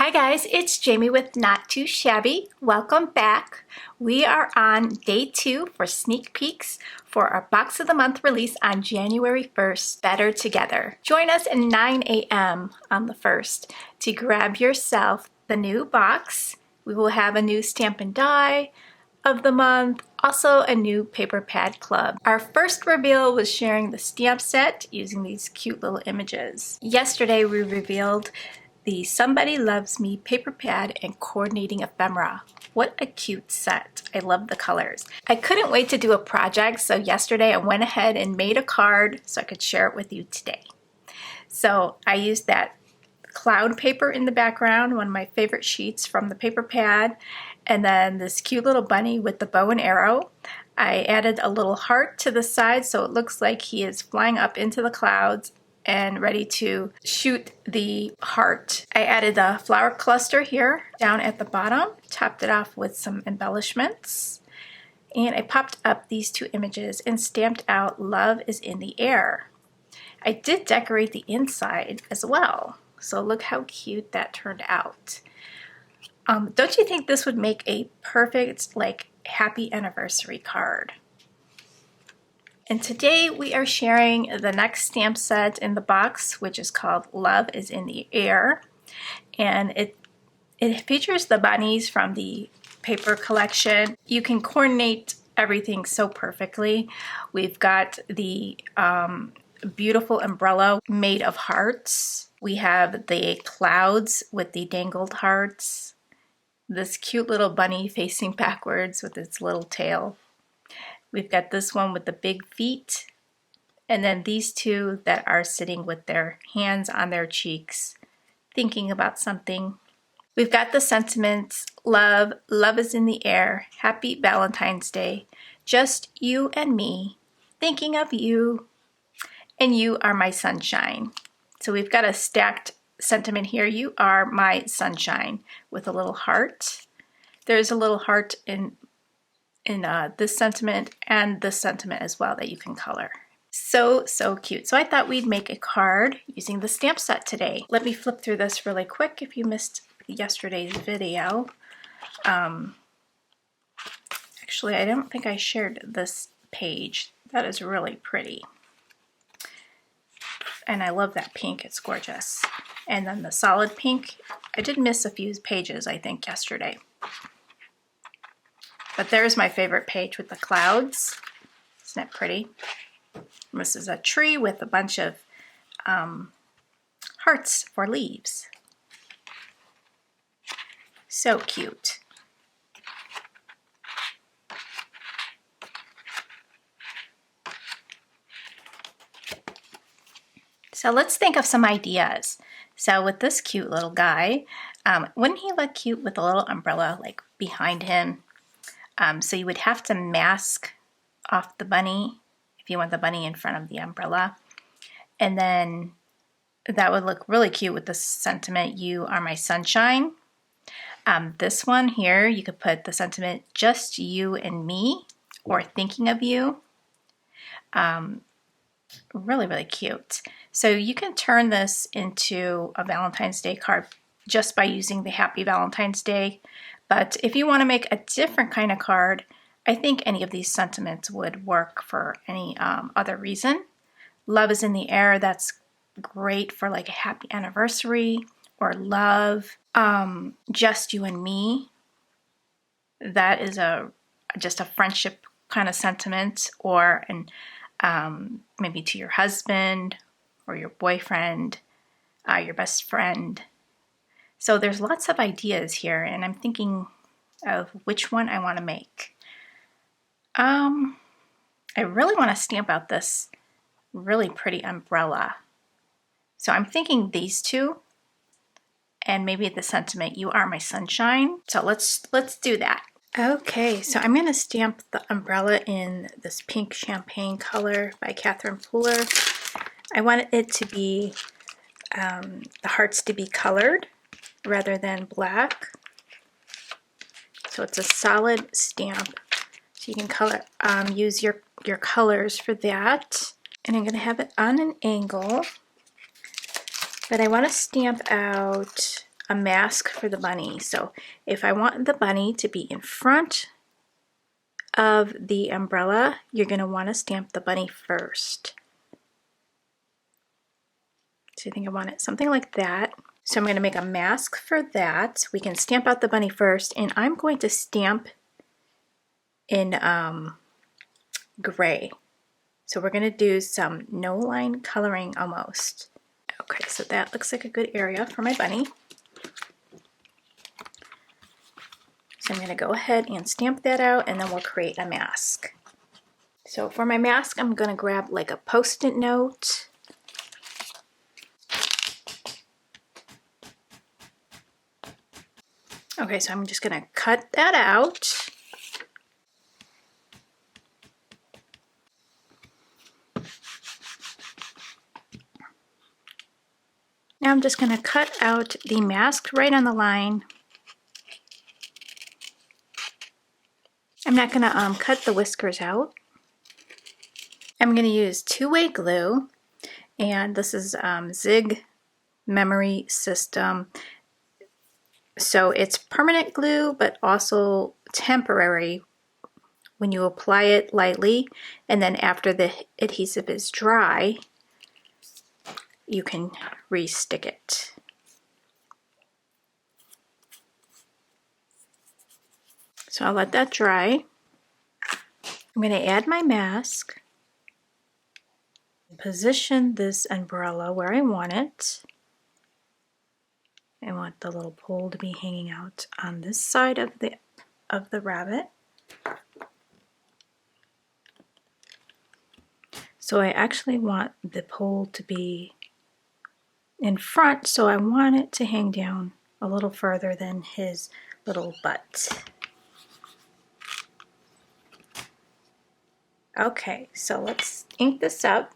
Hi guys, it's Jamie with Not Too Shabby. Welcome back. We are on day 2 for sneak peeks for our Box of the Month release on January 1st, Better Together. Join us at 9 a.m. on the 1st to grab yourself the new box. We will have a new stamp and die of the month, also a new paper pad club. Our first reveal was sharing the stamp set using these cute little images. Yesterday we revealed the Somebody Loves Me paper pad and coordinating ephemera. What a cute set. I love the colors. I couldn't wait to do a project, so yesterday I went ahead and made a card so I could share it with you today. So I used that cloud paper in the background, one of my favorite sheets from the paper pad, and then this cute little bunny with the bow and arrow. I added a little heart to the side so it looks like he is flying up into the clouds and ready to shoot the heart. I added a flower cluster here down at the bottom, topped it off with some embellishments, and I popped up these two images and stamped out Love is in the Air. I did decorate the inside as well, so look how cute that turned out. Don't you think this would make a perfect happy anniversary card? And today we are sharing the next stamp set in the box, which is called Love is in the Air. And it features the bunnies from the paper collection. You can coordinate everything so perfectly. We've got the beautiful umbrella made of hearts. We have the clouds with the dangled hearts. This cute little bunny facing backwards with its little tail. We've got this one with the big feet, and then these two that are sitting with their hands on their cheeks, thinking about something. We've got the sentiments, love is in the air, happy Valentine's Day, just you and me, thinking of you, and you are my sunshine. So we've got a stacked sentiment here, you are my sunshine, with a little heart. There's a little heart in this sentiment and this sentiment as well that you can color. So cute. So I thought we'd make a card using the stamp set today. Let me flip through this really quick if you missed yesterday's video. Actually, I don't think I shared this page. That is really pretty. And I love that pink, it's gorgeous. And then the solid pink, I did miss a few pages, I think, yesterday. But there's my favorite page with the clouds. Isn't it pretty? And this is a tree with a bunch of hearts for leaves. So cute. So let's think of some ideas. So with this cute little guy, wouldn't he look cute with a little umbrella like behind him? So you would have to mask off the bunny if you want the bunny in front of the umbrella. And then that would look really cute with the sentiment, you are my sunshine. This one here, you could put the sentiment, just you and me, or thinking of you. Really, really cute. So you can turn this into a Valentine's Day card just by using the Happy Valentine's Day. But if you want to make a different kind of card, I think any of these sentiments would work for any other reason. Love is in the air, that's great for like a happy anniversary, or love. Just you and me, that is just a friendship kind of sentiment, or maybe to your husband or your boyfriend, your best friend. So there's lots of ideas here, and I'm thinking of which one I want to make. I really want to stamp out this really pretty umbrella. So I'm thinking these two, and maybe the sentiment, you are my sunshine. So let's do that. Okay, so I'm going to stamp the umbrella in this pink champagne color by Catherine Pooler. I want it to be, the hearts to be colored rather than black. So it's a solid stamp. So you can color, use your colors for that. And I'm going to have it on an angle. But I want to stamp out a mask for the bunny. So if I want the bunny to be in front of the umbrella, you're going to want to stamp the bunny first. So I think I want it something like that. So I'm going to make a mask for that. We can stamp out the bunny first, and I'm going to stamp in gray. So we're going to do some no line coloring almost. Okay, so that looks like a good area for my bunny. So I'm going to go ahead and stamp that out, and then we'll create a mask. So for my mask, I'm going to grab like a Post-it note. Okay, so I'm just going to cut that out. Now I'm just going to cut out the mask right on the line. I'm not going to cut the whiskers out. I'm going to use two-way glue, and this is Zig Memory System. So it's permanent glue, but also temporary when you apply it lightly, and then after the adhesive is dry, you can re-stick it. So I'll let that dry. I'm going to add my mask, position this umbrella where I want it. I want the little pole to be hanging out on this side of the rabbit. So I actually want the pole to be in front, so I want it to hang down a little further than his little butt. Okay, so let's ink this up.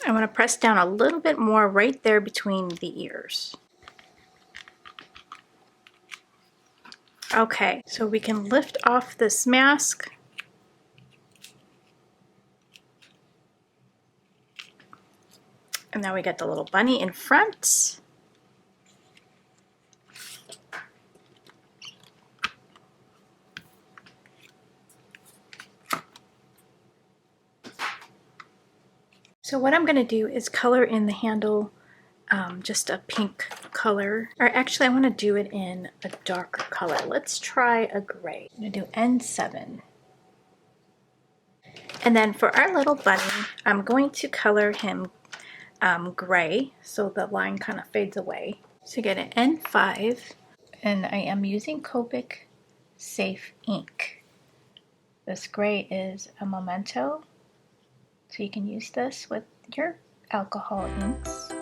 I want to press down a little bit more right there between the ears. Okay, so we can lift off this mask. And now we got the little bunny in front. So what I'm going to do is color in the handle just a pink color. Or actually I want to do it in a darker color. Let's try a gray. I'm going to do N7. And then for our little bunny, I'm going to color him gray so the line kind of fades away. So get an N5, and I am using Copic Safe ink. This gray is a Memento, so you can use this with your alcohol inks.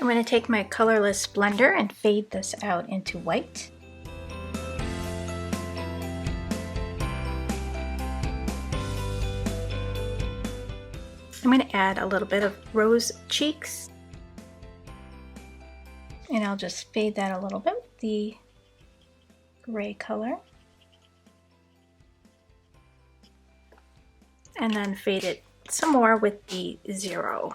I'm going to take my colorless blender and fade this out into white. I'm going to add a little bit of rose cheeks, and I'll just fade that a little bit with the gray color, and then fade it some more with the 0.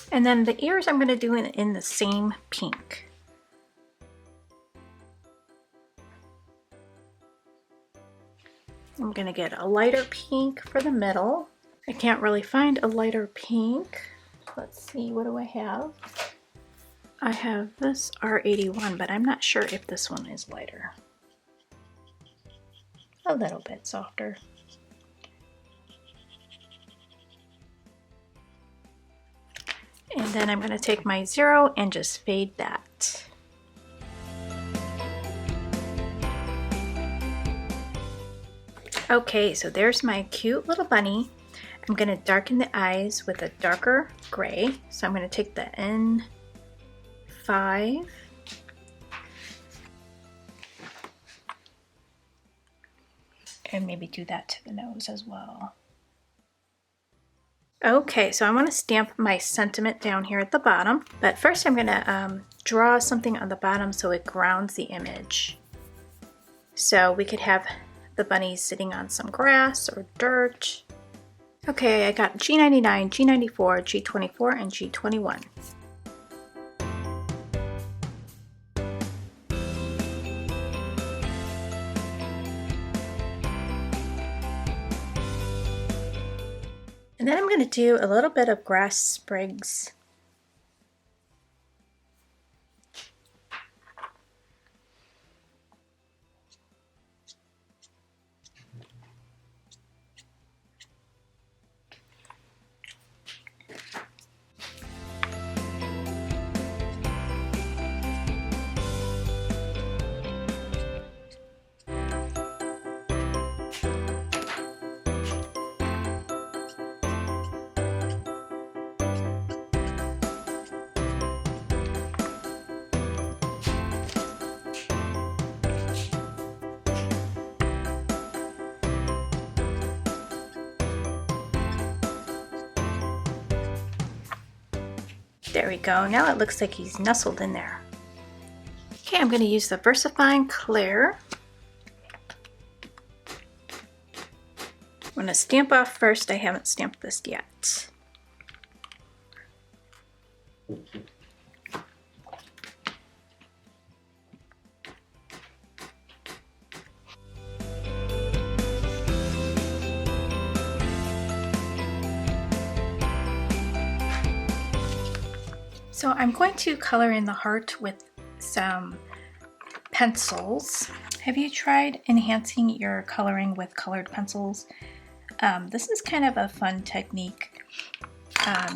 And then the ears I'm going to do in the same pink. I'm going to get a lighter pink for the middle. I can't really find a lighter pink. Let's see, what do I have? I have this R81, but I'm not sure if this one is lighter. A little bit softer. And then I'm going to take my 0 and just fade that. Okay, so there's my cute little bunny. I'm going to darken the eyes with a darker gray. So I'm going to take the 5. And maybe do that to the nose as well. Okay, so I want to stamp my sentiment down here at the bottom, but first I'm going to draw something on the bottom so it grounds the image. So we could have the bunnies sitting on some grass or dirt. Okay, I got G99, G94, G24, and G21. And then I'm going to do a little bit of grass sprigs. There we go. Now it looks like he's nestled in there. Okay, I'm going to use the VersaFine Clear. I'm going to stamp off first. I haven't stamped this yet. So I'm going to color in the heart with some pencils. Have you tried enhancing your coloring with colored pencils? This is kind of a fun technique.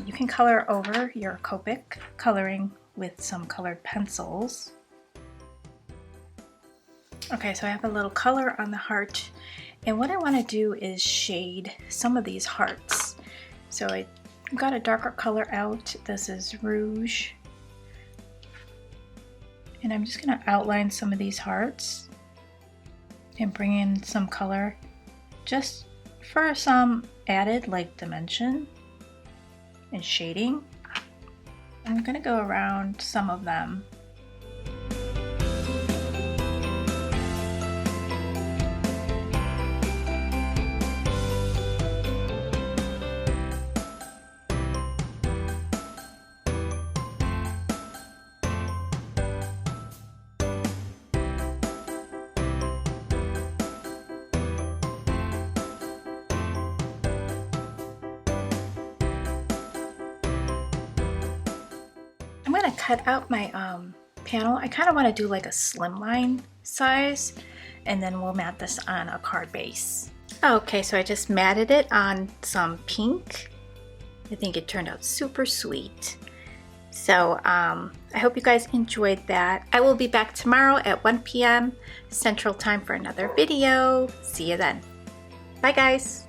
You can color over your Copic coloring with some colored pencils. Okay, so I have a little color on the heart, and what I want to do is shade some of these hearts. So I got a darker color out. This is rouge. And I'm just going to outline some of these hearts and bring in some color just for some added like dimension and shading. I'm going to go around some of them. I'm going to cut out my panel. I kind of want to do like a slimline size, and then we'll mat this on a card base. Okay, so I just matted it on some pink. I think it turned out super sweet. So I hope you guys enjoyed that. I will be back tomorrow at 1 p.m. Central Time for another video. See you then. Bye guys.